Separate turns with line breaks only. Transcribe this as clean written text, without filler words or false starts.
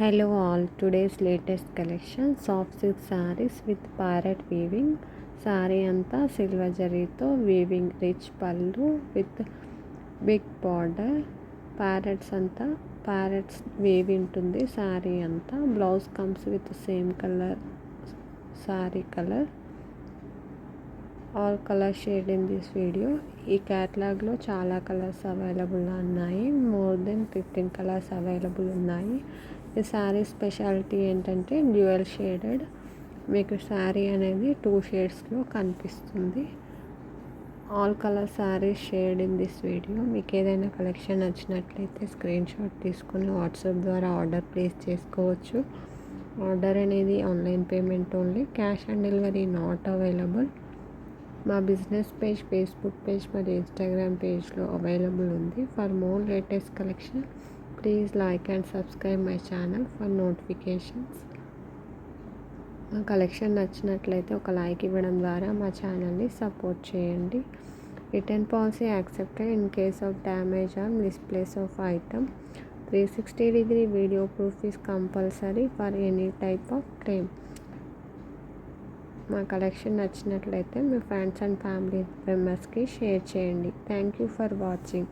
Hello all, today's latest collection soft silk sarees with parrot weaving. Saree anta silver jarito weaving rich pallu with big border. Parrots anta parrots weave untundi saree anta. Blouse comes with the same color saree color. All color shade in this video. ఈ క్యాటలాగ్లో చాలా colours available ఉన్నాయి. More than 15 colours available ఉన్నాయి. ఈ sari speciality ఏంటంటే dual shaded. మీకు శారీ అనేది 2 షేడ్స్లో కనిపిస్తుంది. All colour saris shade in this video. మీకు ఏదైనా కలెక్షన్ నచ్చినట్లయితే స్క్రీన్ షాట్ తీసుకొని వాట్సాప్ ద్వారా ఆర్డర్ ప్లేస్ చేసుకోవచ్చు. ఆర్డర్ అనేది online payment only, cash on delivery not available. మా బిజినెస్ పేజ్ ఫేస్బుక్ పేజ్ మరియు ఇన్స్టాగ్రామ్ పేజ్లో అవైలబుల్ ఉంది. For more latest collection please like and subscribe my channel for notifications. మా collection నచ్చినట్లయితే ఒక లైక్ ఇవ్వడం ద్వారా మా ఛానల్ని సపోర్ట్ చేయండి. Return policy accepted in case of damage are misplace of item. 360-degree video proof is compulsory for any type of claim. మా collection నచ్చినట్లయితే మీ ఫ్రెండ్స్ అండ్ ఫ్యామిలీ మెంబర్స్కి షేర్ చేయండి. Thank you for watching.